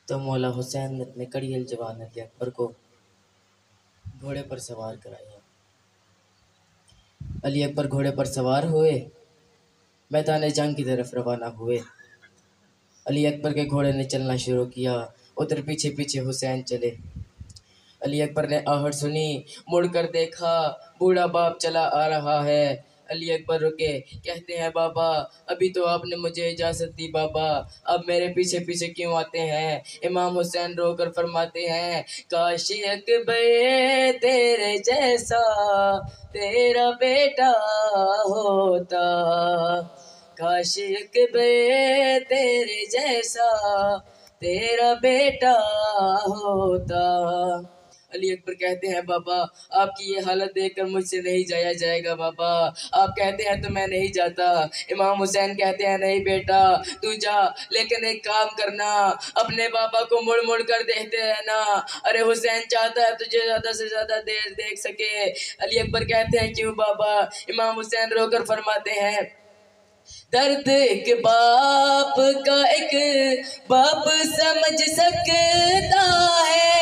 تو مولا حسین نے اپنے کڑیل جوان علی اکبر کو گھوڑے پر سوار کرایا۔ علی اکبر گھوڑے پر سوار ہوئے، میدان جنگ کی طرف روانہ ہوئے۔ علی اکبر کے گھوڑے نے چلنا شروع کیا، ادھر پیچھے پیچھے حسین چلے۔ علی اکبر نے آہٹ سنی، مڑ کر دیکھا، بوڑھا باپ چلا آ رہا ہے۔ علی اکبر رکے، کہتے ہیں بابا ابھی تو آپ نے مجھے اجازت دی بابا، اب میرے پیچھے پیچھے کیوں آتے ہیں؟ امام حسین رو کر فرماتے ہیں کاش اکبر تیرے جیسا تیرا بیٹا ہوتا، کاش اکبر تیرے جیسا تیرا بیٹا ہوتا۔ علی اکبر کہتے ہیں بابا آپ کی یہ حالت دیکھ کر مجھ سے نہیں جایا جائے گا بابا، آپ کہتے ہیں تو میں نہیں جاتا۔ امام حسین کہتے ہیں نہیں بیٹا تو جا، لیکن ایک کام کرنا، اپنے بابا کو مڑ مڑ کر دیکھتے رہنا، ارے حسین چاہتا ہے تجھے زیادہ سے زیادہ دیر دیکھ سکے۔ علی اکبر کہتے ہیں کیوں بابا؟ امام حسین رو کر فرماتے ہیں درد ایک باپ کا ایک باپ سمجھ سکتا ہے،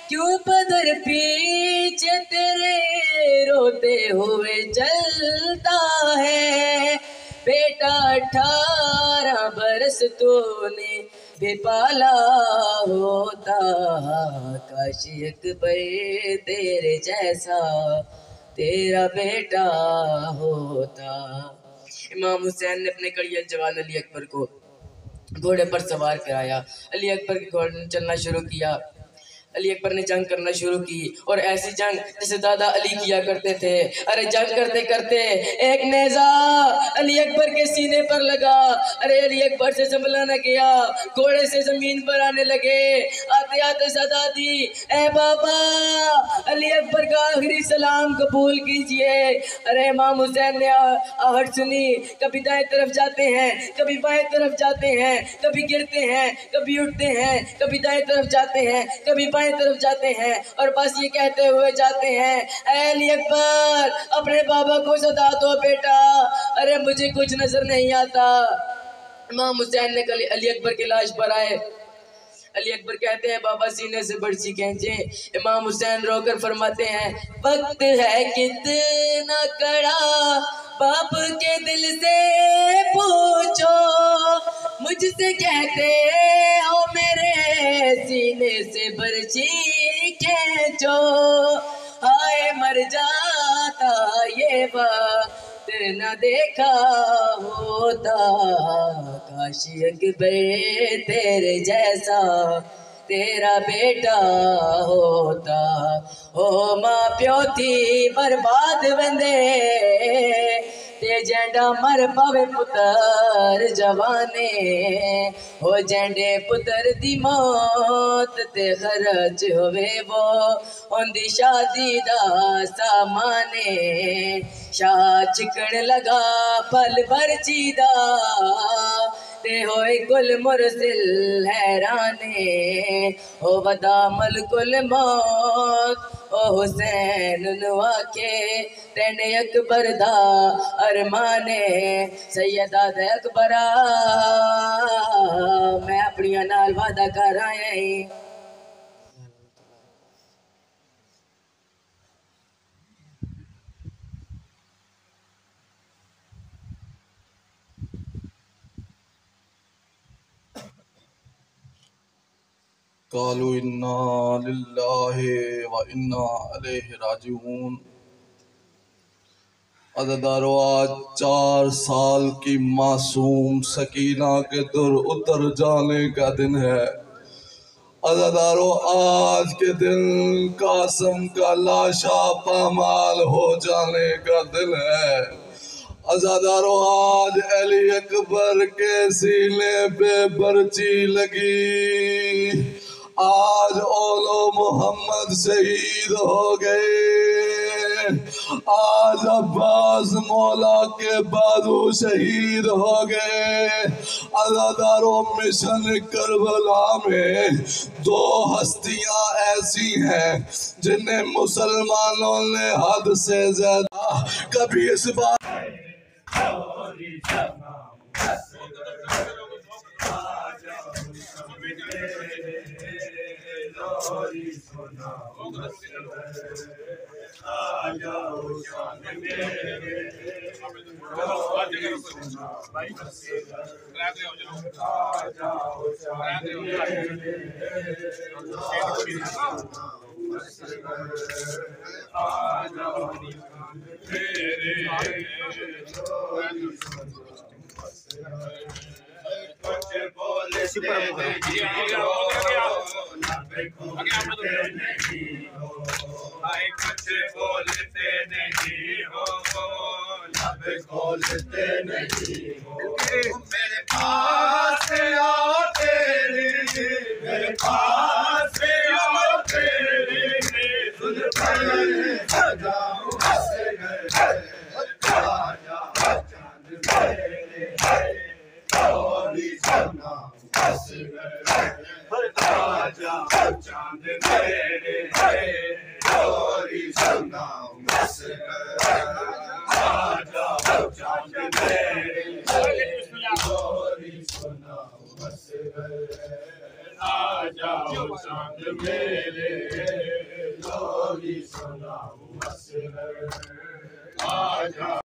کیوں بدر پیچھے تیرے روتے ہوئے چلتا ہے، بیٹا 18 برس تو نے بھی پالا ہوتا، کاش اکبر تیرے جیسا تیرا بیٹا ہوتا۔ امام حسین نے اپنے کڑیل جوان علی اکبر کو گھوڑے پر سوار کرایا۔ علی اکبر کے گھوڑے نے چلنا شروع کیا۔ علی اکبر نے جنگ کرنا شروع کی، اور ایسی جنگ جیسے دادا علی کیا کرتے تھے۔ ارے جنگ کرتے کرتے ایک نیزہ علی اکبر کے سینے پر لگا، ارے علی اکبر سے سنبھلا نہ گیا، گھوڑے سے زمین پر آنے لگے، آتے آتے صدا دی اے بابا علی اکبر کا آخری سلام قبول کیجئے۔ ارے امام حسین نے آہٹ سنی، کبھی دائیں طرف جاتے ہیں، کبھی بائیں طرف جاتے ہیں، کبھی گرتے ہیں، کبھی اٹھتے ہیں، کبھی دائیں طرف جاتے ہیں، کبھی بائیں طرف جاتے ہیں، اور بس یہ کہتے ہوئے جاتے ہیں اے علی اکبر اپنے بابا کو صدا دو بیٹا، ارے مجھے کچھ نظر نہیں آتا۔ امام حسین نے علی اکبر کی لاش پر آئے۔ علی اکبر کہتے ہیں بابا سینے سے برچی کھینچیں۔ امام حسین رو کر فرماتے ہیں وقت ہے کتنا کڑا باپ کے دل سے پوچھو، مجھ سے کہتے ہو میرے سینے سے برچی کھینچو، ہائے مر جاتا یہ وقت نہ دیکھا ہوتا، کاش اکبر تیرے جیسا تیرا بیٹا ہوتا، او ماں پیو تھی برباد بندے تے جینڈا مر پاوے پتر جوانے، ہو جینڈے پتر دی موت تے خرچ ہوئے وہ اندی شادی دا سامانے، شاہ چکن لگا پل برچی دا تے ہوئے گل مرسل حیرانے، او ودا ملک الموت او حسین نوا کے تین اکبر دا ارمانے، سیدہ دے اکبرہ میں اپنی نال وعدہ کر آیا ہی۔ قالوا انا للہ و انا الیہ راجعون۔ عزادارو آج 4 سال کی معصوم سکینہ کے در اتر جانے کا دن ہے۔ عزادارو آج کے دن قاسم کا لاشا پامال ہو جانے کا دن ہے۔ عزادارو آج علی اکبر کے سینے پہ برچی لگی، آج اولو محمد شہید ہو گئے، آج عباس مولا کے بازو شہید ہو گئے۔ عزادارو مشن کربلا میں 2 ہستیاں ایسی ہیں جنہیں مسلمانوں نے حد سے زیادہ کبھی اس بات میرے پاس آؤ تیرے میرے پاس آؤ تیرے تجھ پر سجاؤں ہنس گئے آجا چاند میرے چوری سنا ہنس گئے آجا چاند میرے چوری سنا ہنس گئے آجا چاند میرے چوری سنا ہنس گئے آجا چاند میرے چوری سنا ہنس گئے آجا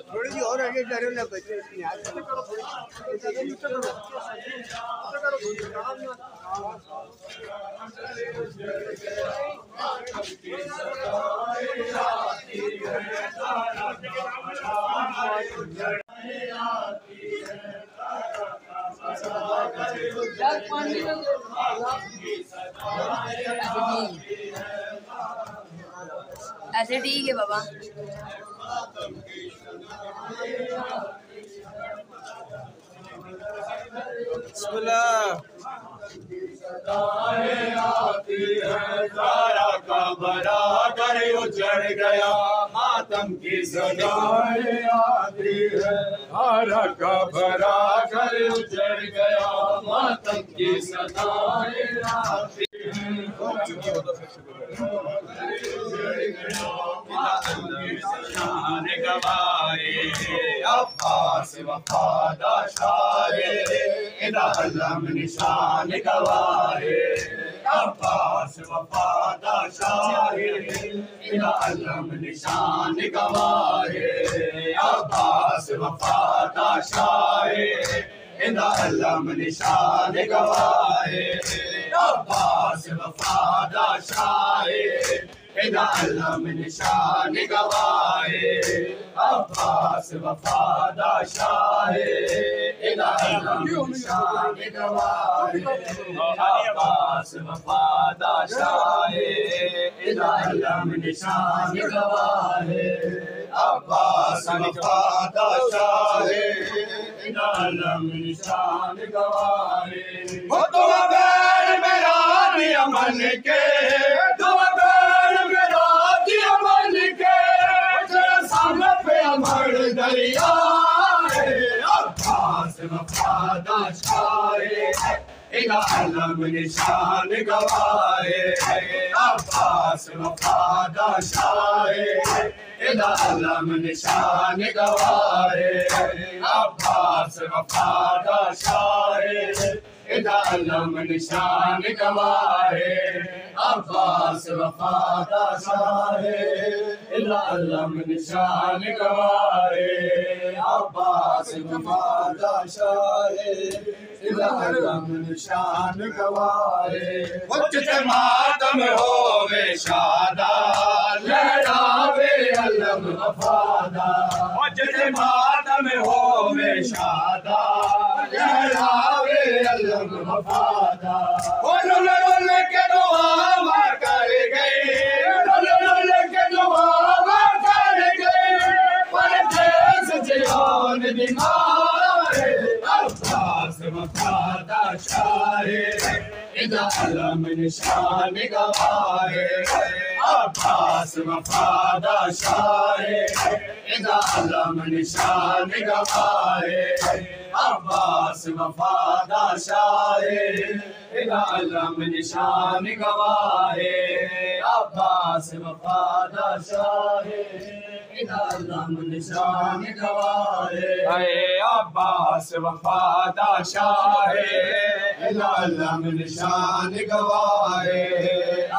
تھوڑی سی اور آگے ڈرو نہ بچے ایسے ٹھیک ہے بابا بسم اللہ آتی ہے تارا کا برادر اجڑ گیا ماتم کی صدائیں آتی ہے تارا کا برادر اجڑ گیا ماتم کی صدائیں آتی شان گوائے عباس وفادہ شاعر ادا علم نشان گوائے عباس وفادہ شاعر ادا علم نشان گوائے عباس وفادہ شاعر ادا علم نشان گوائے عباس وفادہ شاعر ادا علم نشان گوائے عباس وفادہ شاعر ادا علم نشان گوائے عباس وفادہ شاعر ادا علم نشان گوائے عباس وفادہ شاعر ادا علم نشان گوائے تو بغیر میرا دی امن کے تو بغیر میرا دی امن کے تیرے سامنے پہ امر دریا ہے عباس وفادہ شاعر ادا علم نشان گوائے عباس وفادہ شاعر ادا علم نشان گوائے عباس وفادہ شاعر ادا علم نشان گوائے عباس وفادہ شاعر ادا علم نشان گوائے عباس وفادہ شاعر ادا علم نشان گوائے وقت ماتم ہووے شادہ لہراوے علم وفادہ وقت ماتم ہووے شادہ لہراوے علم وفادہ رول رول کے دعا کر گئی رول رول کے دعا کر گئی پر دیس جیون بیمار عباس وفادہ شاعر ادا علم نشان گوائے عباس وفادہ شاعر ادا علم نشان گوائے عباس وفادہ شاعر ادا علم نشان گوائے عباس وفادہ شاعر علم نشان گواہ اے عباس وفادہ شاہ علم نشان گواہ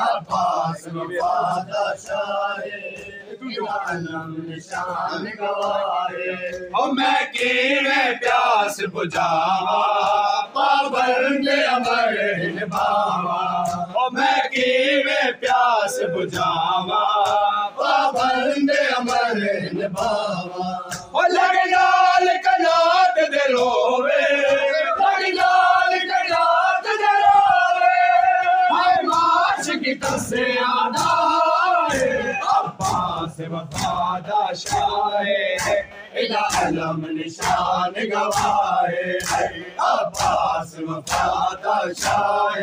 عباس وفادہ شاہ علم نشان گواہ او میں کیویں پیاس بجھاوا پابند امر نبھاوا او میں کیویں پیاس بجھاوا پابند امر نبھاوا او لگ لال کنات دے روے لگ لال کنات دے روے ہائے ماش کی تسے آدھا عباس وفادہ شاہ علم نشان گواہ عباس وفادہ شاہ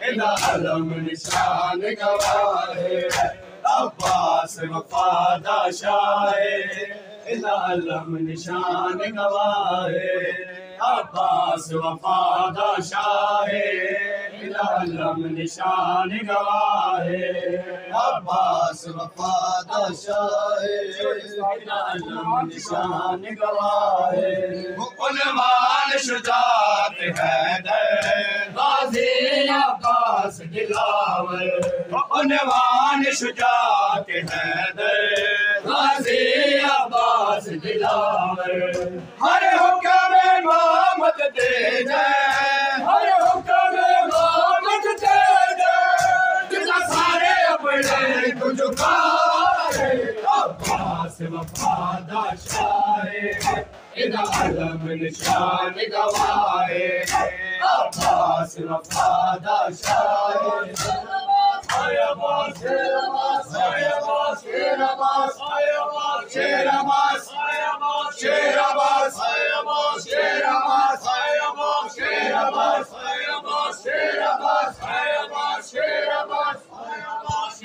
علم نشان گواہ عباس وفادہ شاہ علم نشان گواہ عباس وفادہ شاہ علم نشان گواہ عباس وفادہ شاہ علم نشان گواہ عنوان شجاعت حیدر غازی عباس دلاور عنوان شجاعت حیدر غازی عباس دلاور ہر حکم امامت دے جائے ہر حکم امامت دے جائے جنا سارے اپنے کو جھکائے عباس وفادہ شاہ علم نشان گواہ عباس وفادہ شاہ عباس عباس عباس عباس عباس عباس عباس عباس عباس عباس عباس عباس عباس عباس عباس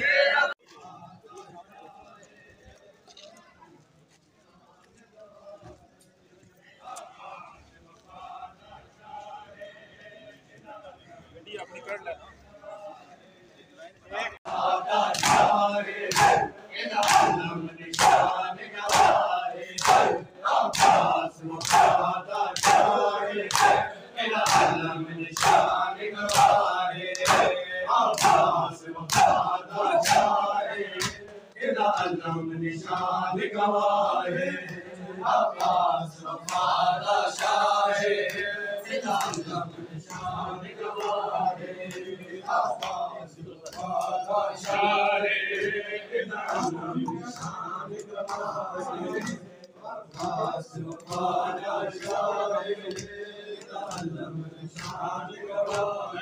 علم نشان گواہ عباس وفادہ شاہ علم نشان گواہ عباس وفادہ شاہ علم نشان گواہ عباس وفادہ شاہ علم نشان گواہ عباس وفادہ شاہ علم نشان گواہ عباس وفادہ شاہ علم نشان گواہ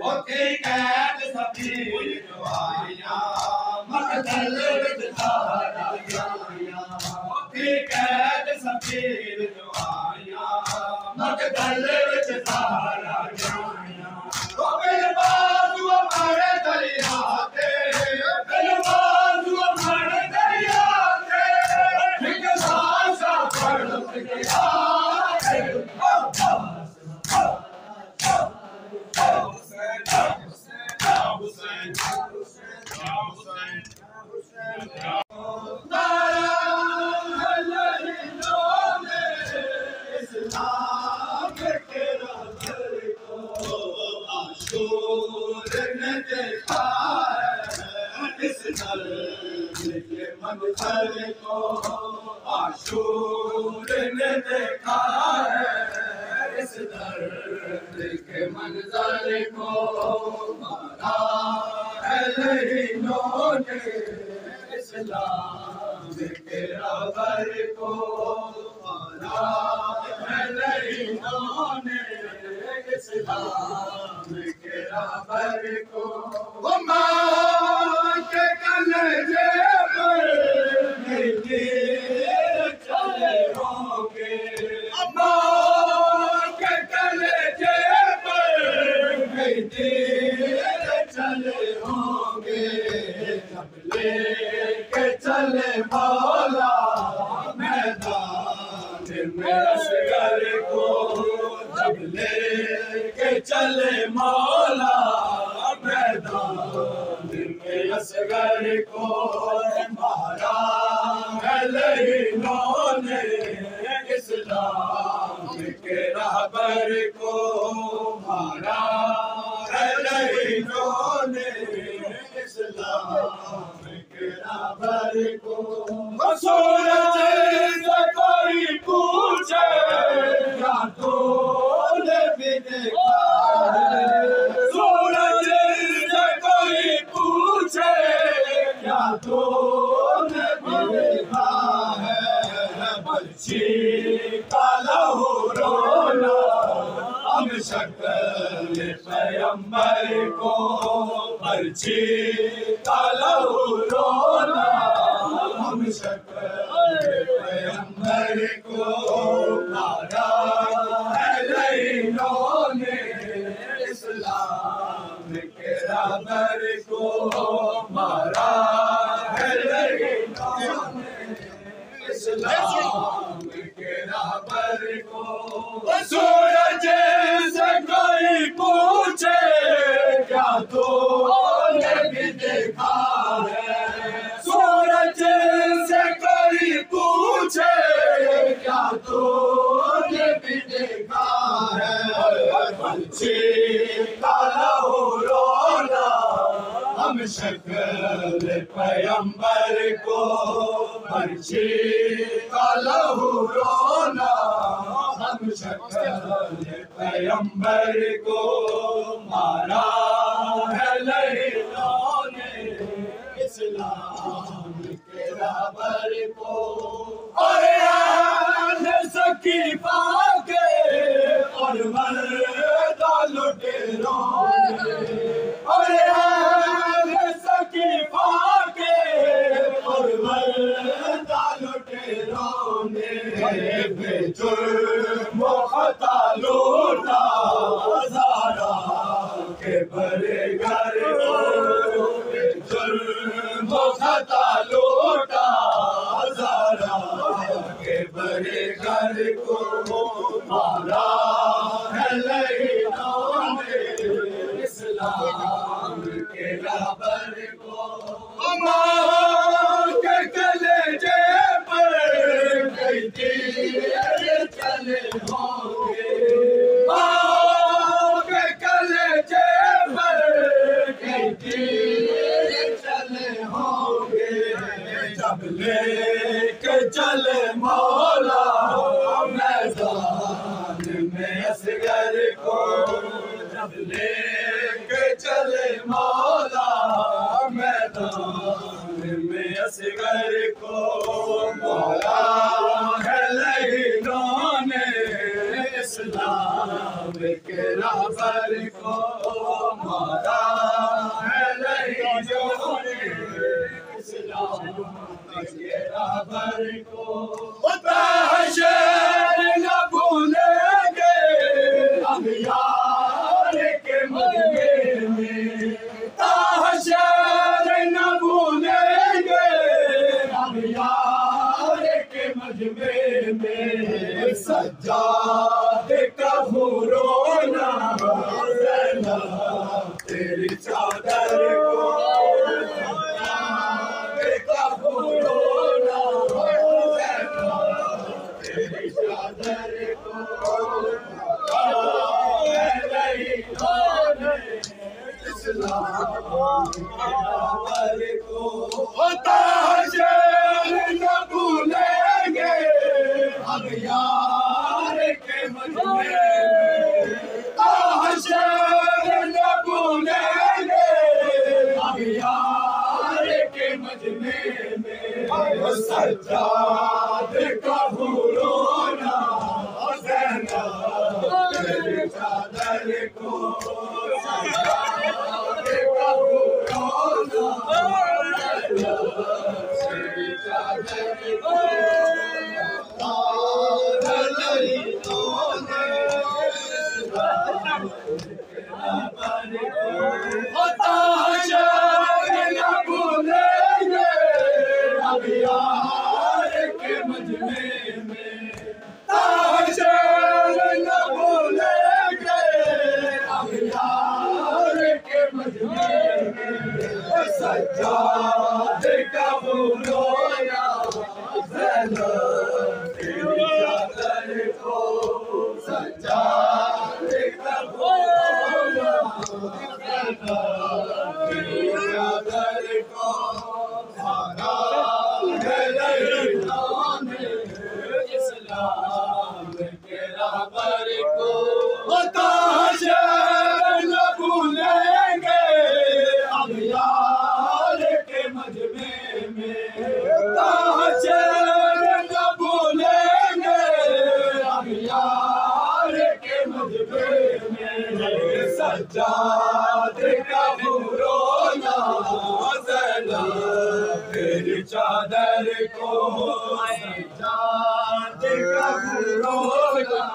او تیری قید سفیر دعائیاں مقتل وچ سہارا جائیاں او تیری قید سفیر دعائیاں مقتل وچ سہارا جائیاں او میرے بازو ہمارے دریا تے میرے بازو ہمارے دریا تے ایک بھاشا پڑھ گیا منظر کو عاشور نے دیکھا ہے اس درد کے منظر کو مارا ہے لہینوں نے اسلام کے رہبر کو مارا ہے لہینوں نے اسلام کے رہبر کو وہ ماں کے کلیجے چلے ہوں گے ماں کے کلیجے پر چلے ہوں گے جب لے کے چلے مولا میدان میں اصغر کو جب لے کے چلے مولا میدان میں اصغر کو مارا ہے لعینوں نے، اسلام کے رہبر کو مارا ہے لعینوں نے، اسلام کے رہبر کو۔ سورج سے کوئی پوچھے کیا تو نے بھی دیکھا ہے، سورج سے کوئی پوچھے کیا تو نے بھی دیکھا ہے، پرچی کا لہو رونا ہم شکل پیغمبر کو، پرچی کا لہو رونا ہم شکل پیغمبر کو، مارا ہے لعینوں نے، اسلام کے رہبر کو مارا ہے لعینوں نے، اسلام کے رہبر کو۔ سورج سے کوئی پوچھے کیا تو نے بھی دیکھا ہے، سورج سے کوئی پوچھے کیا تو نے بھی دیکھا ہے، پرچی کا لہو رونا ہم شکل پیغمبر کو، پرچی کا لہو رونا ہم شکل پیغمبر کو، مارا ہے لعینوں نے، اسلام کے رہبر کو۔ اور اہل سقیفہ کے اور مردہ لٹیروں نے، اور اہل سقیفہ کے اور مردہ لٹیروں نے، بے جرم و خطا لوٹا زہرا کے بڑے گھر کو، بے جرم و خطا لوٹا زہرا کے بڑے گھر کو، مارا ہے لعینوں نے، اسلام کے رہبر کو۔ ماں کے کلیجے پر کئی تیر چلے ہوں گے، ماں کے کلیجے پر کئی تیر چلے ہوں گے، جب لے کے چلے مولا میدان میں اصغر کو، جب لے کے چلے مولا میدان میں اصغر کو، مارا ہے لعینوں نے، اسلام کے رہبر کو، مارا ہے لعینوں نے، اسلام کے رہبر کو۔ حشر نہ بھولیں گے ہم یار کے مجمع میں، حشر نہ بھولیں گے ہم یار کے مجمع میں، سجاد کا رونا زینب تیری چادر کو، سجاد کا رونا زینب تیری چادر کو، لعینوں نے، اسلام کے رہبر کو۔ حشر نہ بھولیں گے ہم یار کے مجمع میں، حشر نہ بھولیں گے ہم یار کے مجمع میں، سجاد کا رونا زینب تیری چادر کو، سجاد کا رونا تیری چادر کو، لعینوں نے، اسلام کے رہبر کو۔ حشر نہ بھولیں گے ہم یار کے مجمع میں، حشر نہ بھولیں گے ہم سجاد کا رونا زینب تیری چادر کو سجاد کا رونا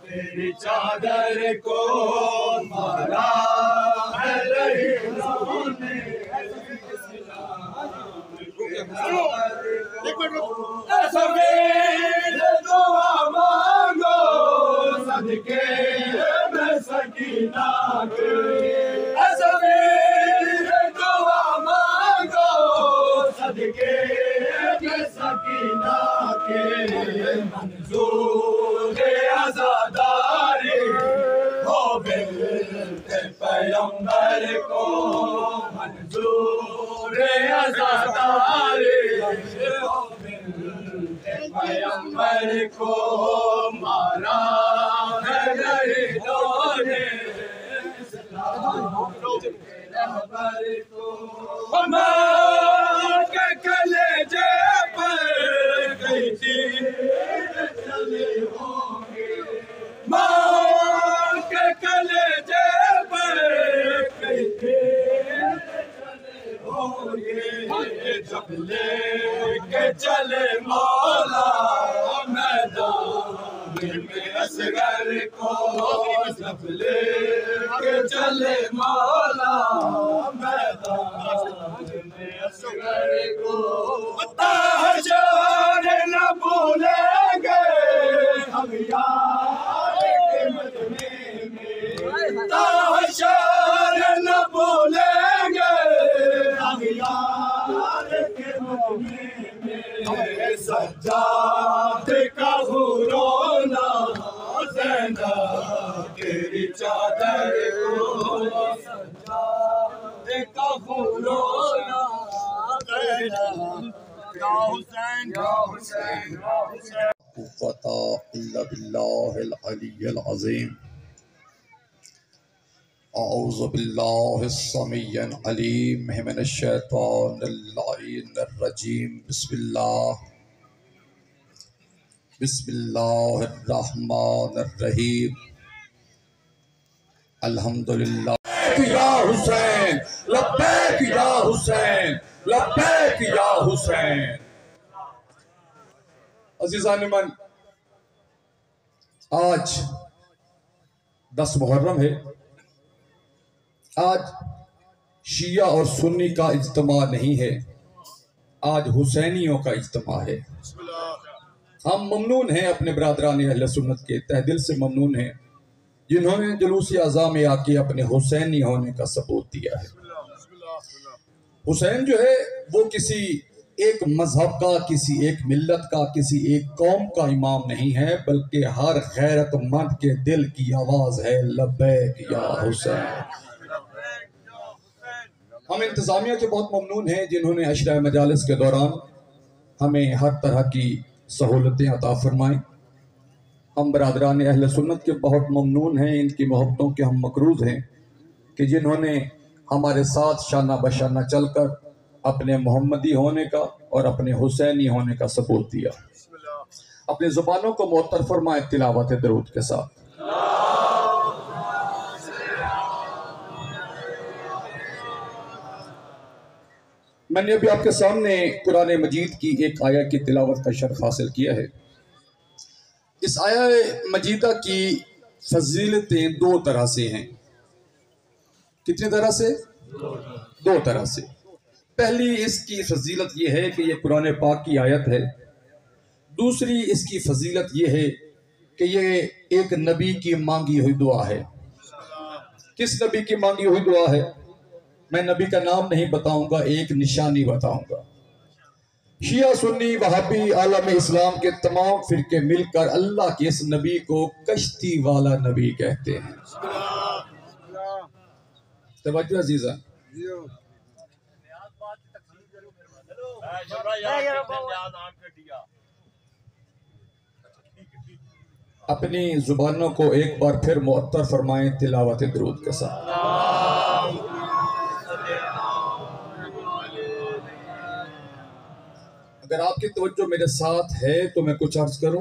تیری چادر کو مارا ہے رہیوں نے سفید دعا مانگو صدقے میں سکینہ کے سفید دعا مانگو صدقے میں سکینہ کے منظور عزاداری ہو بنت پیغمبر کو منظور عزاداری ہو بنت پیغمبر کو مارا ہے شہیدوں نے رہبر کو ماں کے کلیجے پر کئی تیر چلے ہوں گے ماں کے کلیجے پر کئی تیر چلے ہوں گے جب لے کے چلے مولا میدان میں اصغر کو جب لے کے چلے مولا میدان میں اصغر کو تحشر نہ بھولیں گے ہم یار کے مجمع میں تحشر نہ بھولیں گے ہم یار کے مجمع میں سجاد کا رونا زینب تیری چادر کو سجاد کا رونا زینب یا حسین یا حسین یا حسین قوة إلا بالله العلي العظيم أعوذ بالله السميع العليم من الشيطان اللعين الرجيم بسم الله الرحمن الرحيم الحمد لله یا حسین لبیک یا حسین لبیک یا حسین عزیزان من آج 10 محرم ہے آج شیعہ اور سنی کا اجتماع نہیں ہے آج حسینیوں کا اجتماع ہے ہم ممنون ہیں اپنے برادران اہل سنت کے تہ دل سے ممنون ہیں جنہوں نے جلوس اعضاء میں آ کے اپنے حسینی ہونے کا ثبوت دیا ہے حسین جو ہے وہ کسی ایک مذہب کا کسی ایک ملت کا کسی ایک قوم کا امام نہیں ہے بلکہ ہر غیرت مند کے دل کی آواز ہے لبیک یا حسین ہم انتظامیہ کے بہت ممنون ہیں جنہوں نے عشرہ مجالس کے دوران ہمیں ہر طرح کی سہولتیں عطا فرمائیں ہم برادران اہل سنت کے بہت ممنون ہیں ان کی محبتوں کے ہم مقروض ہیں کہ جنہوں نے ہمارے ساتھ شانہ بشانہ چل کر اپنے محمدی ہونے کا اور اپنے حسینی ہونے کا ثبوت دیا اپنی زبانوں کو معطر فرمائیں تلاوت درود کے ساتھ میں نے ابھی آپ کے سامنے قرآن مجید کی ایک آیہ کی تلاوت کا شرف حاصل کیا ہے اس آیہ مجیدہ کی فضیلتیں 2 طرح سے ہیں کتنی طرح سے 2 طرح سے پہلی اس کی فضیلت یہ ہے کہ یہ قرآن پاک کی آیت ہے دوسری اس کی فضیلت یہ ہے کہ یہ ایک نبی کی مانگی ہوئی دعا ہے کس نبی کی مانگی ہوئی دعا ہے میں نبی کا نام نہیں بتاؤں گا ایک نشانی بتاؤں گا شیعہ سنی وہابی عالم اسلام کے تمام فرقے مل کر اللہ کے اس نبی کو کشتی والا نبی کہتے ہیں توجہ عزیزہ اپنی زبانوں کو ایک بار پھر معطر فرمائیں تلاوت درود کے ساتھ اگر آپ کی توجہ میرے ساتھ ہے تو میں کچھ عرض کروں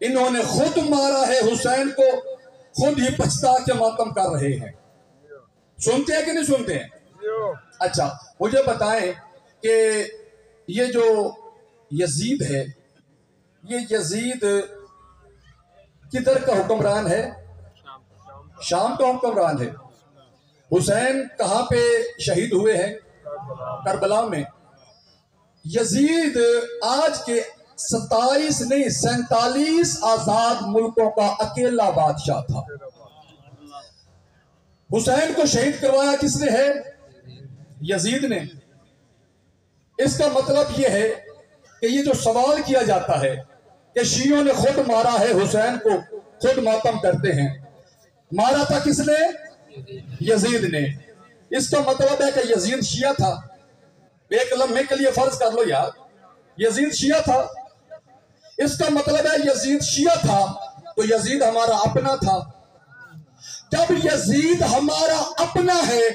انہوں نے خود مارا ہے حسین کو، خود ہی پچھتا کے ماتم کر رہے ہیں۔ سنتے ہیں کہ نہیں سنتے ہیں؟ اچھا مجھے بتائیں کہ یہ جو یزید ہے، یہ یزید کدھر کا حکمران ہے؟ شام کا حکمران ہے۔ حسین کہاں پہ شہید ہوئے ہیں؟ کربلا میں۔ یزید آج کے 27 نہیں 47 آزاد ملکوں کا اکیلا بادشاہ تھا۔ حسین کو شہید کروایا کس نے ہے؟ یزید نے۔ اس کا مطلب یہ ہے کہ یہ جو سوال کیا جاتا ہے کہ شیعوں نے خود مارا ہے حسین کو، خود ماتم کرتے ہیں، مارا تھا کس نے؟ یزید نے۔ اس کا مطلب ہے کہ یزید شیعہ تھا۔ ایک لمحے کے لیے فرض کر لو یار، یزید شیعہ تھا۔ اس کا مطلب ہے یزید شیعہ تھا تو یزید ہمارا اپنا تھا۔ جب یزید ہمارا اپنا ہے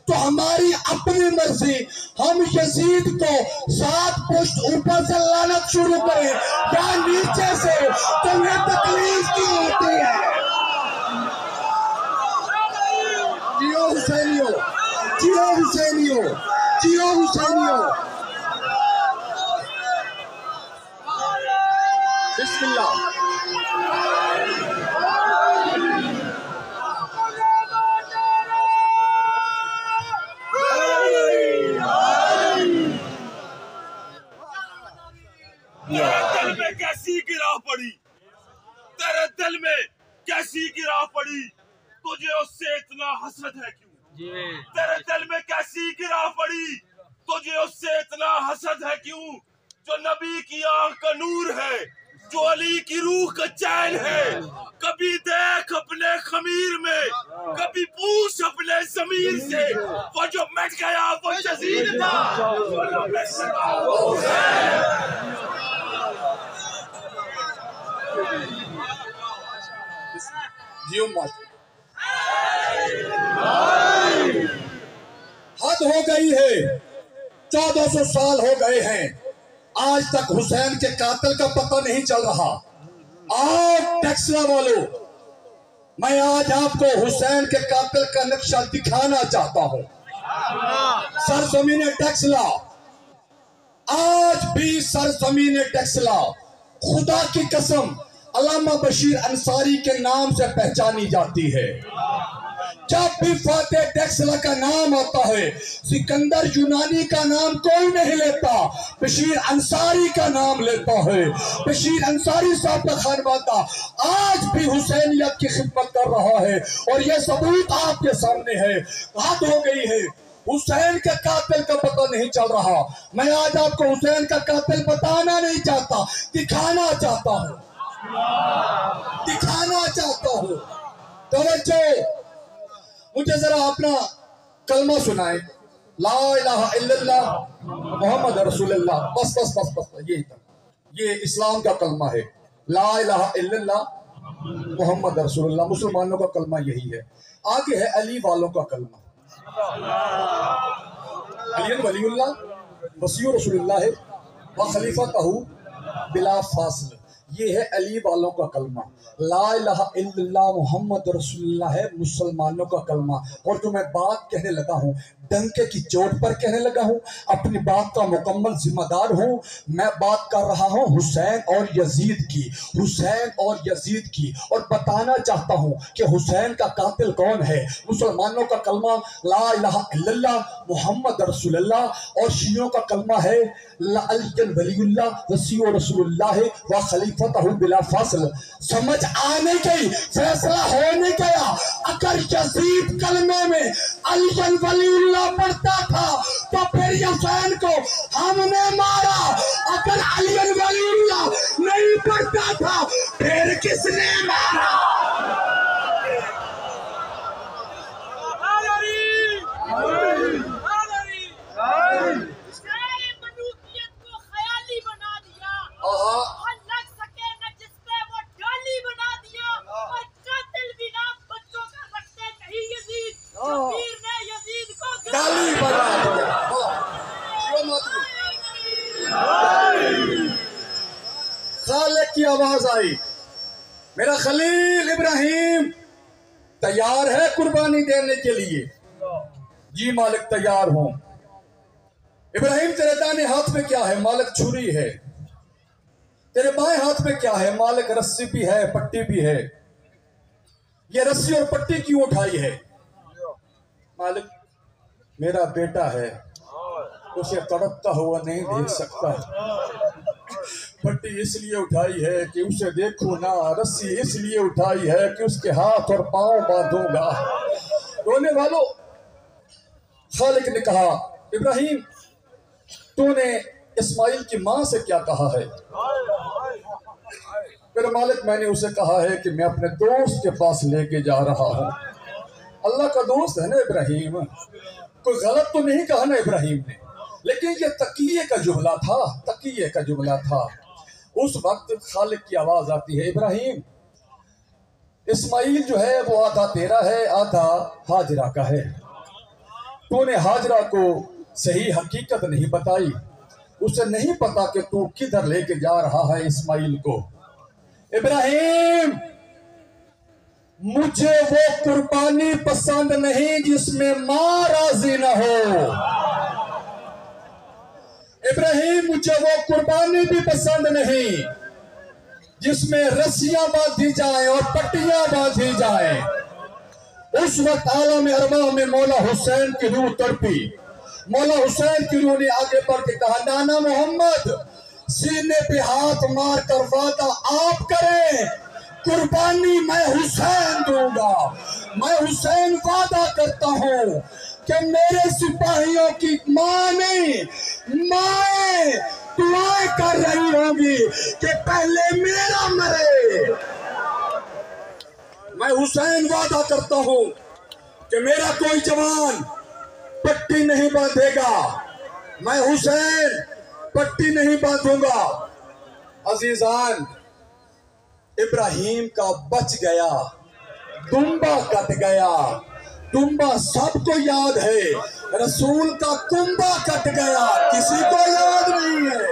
تو ہماری اپنی مرضی، ہم یزید کو 7 پشت اوپر سے لعنت شروع کریں یا نیچے سے، تمہیں تکلیف کیوں ہوتی ہے؟ جیو حسینیو، جیو حسینیو، جیو حسینیو۔ بسم اللہ۔ تیرے دل میں کیسی گرا پڑی، تیرے دل میں کیسی گرا پڑی، تجھے اس سے اتنا حسد ہے کیوں؟ تیرے دل میں کیسی گرا پڑی، تجھے اس سے اتنا حسد ہے کیوں؟ جو نبی کی آنکھ کا نور ہے، جو علی کی روح کا چین ہے، کبھی دیکھ اپنے خمیر میں، کبھی پوچھ اپنے ضمیر سے، وہ جو مٹ گیا وہ یزید تھا، وہ جو مٹ سکا وہ حسین۔ جیو ماشاء حد ہو گئی ہے، 1400 سال ہو گئے ہیں، آج تک حسین کے قاتل کا پتہ نہیں چل رہا۔ آج ٹیکسلا والوں، میں آج آپ کو حسین کے قاتل کا نقشہ دکھانا چاہتا ہوں۔ سرزمین ٹیکسلا، آج بھی سرزمین ٹیکسلا خدا کی قسم علامہ بشیر انصاری کے نام سے پہچانی جاتی ہے۔ جب بھی فاتح ٹیکسلا کا نام آتا ہے، سکندر یونانی کا نام کوئی نہیں لیتا، بشیر انصاری کا نام لیتا ہے۔ بشیر انصاری صاحب کا خانوادہ آج بھی حسینیت کی خدمت کر رہا ہے، اور یہ ثبوت آپ کے سامنے ہے۔ حد ہو گئی ہے، حسین کے قاتل کا پتہ نہیں چل رہا۔ میں آج آپ کو حسین کا قاتل بتانا نہیں چاہتا، دکھانا چاہتا ہوں، دکھانا چاہتا ہوں۔ توجہ، مجھے ذرا اپنا کلمہ سنائیں، لا الہ الا اللہ محمد رسول اللہ۔ بس بس بس بس یہی تھا، یہ اسلام کا کلمہ ہے، لا الہ الا اللہ محمد رسول اللہ۔ مسلمانوں کا کلمہ یہی ہے۔ آگے ہے علی والوں کا کلمہ، علی ولی اللہ وصی رسول اللہ ہے وخلیفتہ بلا فاصل۔ یہ ہے علی والوں کا کلمہ، لا الہ الا اللہ محمد رسول اللہ ہے مسلمانوں کا کلمہ۔ اور جو میں بات کہنے لگا ہوں، ڈنکے کی چوٹ پر کہنے لگا ہوں، اپنی بات کا مکمل ذمہ دار ہوں۔ میں بات کر رہا ہوں حسین اور یزید کی، حسین اور یزید کی، اور بتانا چاہتا ہوں کہ حسین کا قاتل کون ہے۔ مسلمانوں کا کلمہ لا الہ الا اللہ محمد رسول اللہ، اور شیعوں کا کلمہ ہے علی ولی اللہ وصی رسول اللہ و خلیفتہ بلا فاصل۔ سمجھ آنے کی، فیصلہ ہونے گیا۔ اگر یزید کلمے میں علی ولی اللہ پڑھتا تھا تو پھر حسین کو ہم نے مارا، اگر علی ولی اللہ نہیں پڑھتا تھا پھر کس نے مارا؟ خالق کی آواز آئی، خلیل ابراہیم تیار ہے قربانی دینے کے لیے؟ جی مالک تیار ہوں۔ ابراہیم تیرے دائیں ہاتھ میں کیا ہے؟ مالک چھری ہے۔ تیرے بائیں ہاتھ میں کیا ہے؟ مالک رسی بھی ہے، پٹی بھی ہے۔ یہ رسی اور پٹی کیوں اٹھائی ہے؟ مالک میرا بیٹا ہے، اسے تڑپتا ہوا نہیں دیکھ سکتا، پٹی اس لیے اٹھائی ہے کہ اسے دیکھوں نہ، رسی اس لیے اٹھائی ہے کہ اس کے ہاتھ اور پاؤں باندھوں گا۔ رونے والوں، خالق نے کہا ابراہیم تو نے اسماعیل کی ماں سے کیا کہا ہے؟ میرے مالک میں نے اسے کہا ہے کہ میں اپنے دوست کے پاس لے کے جا رہا ہوں۔ اللہ کا دوست ہے نا ابراہیم، کوئی غلط تو نہیں کہا نا ابراہیم نے، لیکن یہ تقیے کا جملہ تھا، تقیے کا جملہ تھا۔ اس وقت خالق کی آواز آتی ہے ابراہیم اسماعیل جو ہے وہ آدھا تیرا ہے، آدھا ہاجرہ کا ہے۔ تو نے ہاجرہ کو صحیح حقیقت نہیں بتائی، اسے نہیں پتا کہ تو کدھر لے کے جا رہا ہے اسماعیل کو۔ ابراہیم مجھے وہ قربانی پسند نہیں جس میں ماں راضی نہ ہو۔ ابراہیم مجھے وہ قربانی بھی پسند نہیں جس میں رسیاں باندھی جائیں اور پٹیاں باندھی جائیں۔ اس وقت عالم ارواح میں مولا حسین کی روح تڑپی۔ مولا حسین کی روح نے آگے بڑھ کے کہا نانا محمد سینے پہ ہاتھ مار کر وعدہ آپ کریں، قربانی میں حسین دوں گا۔ میں حسین وعدہ کرتا ہوں کہ میرے سپاہیوں کی مائیں دعائیں کر رہی ہوں گی کہ پہلے میرا مرے۔ میں حسین وعدہ کرتا ہوں کہ میرا کوئی جوان پٹی نہیں باندھے گا، میں حسین پٹی نہیں باندھوں گا۔ عزیزان ابراہیم کا بچ گیا، دمبا کٹ گیا۔ دمبا سب کو یاد ہے، رسول کا کنبا کٹ گیا، کسی کو یاد نہیں ہے۔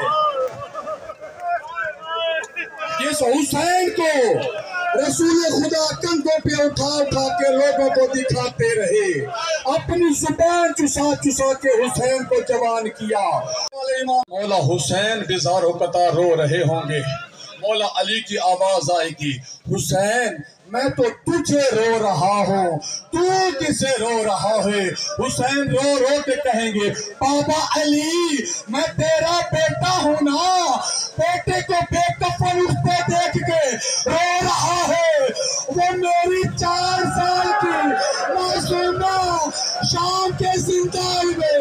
جس حسین کو رسول خدا کندھوں پہ اٹھا اٹھا کے لوگوں کو دکھاتے رہے، اپنی زبان چسا چسا کے حسین کو جوان کیا۔ مولا حسین بزار و قطار رو رہے ہوں گے، مولا علی کی آواز آئے گی حسین میں تو تجھے رو رہا ہوں، تو کسے رو رہا ہے؟ حسین رو رو کے کہیں گے بابا علی میں تیرا بیٹا ہوں نا، بیٹے کو بے کفن اٹھتے دیکھ کے رو رہا ہے۔ وہ میری 4 سال کی معصومہ شام کے زندان میں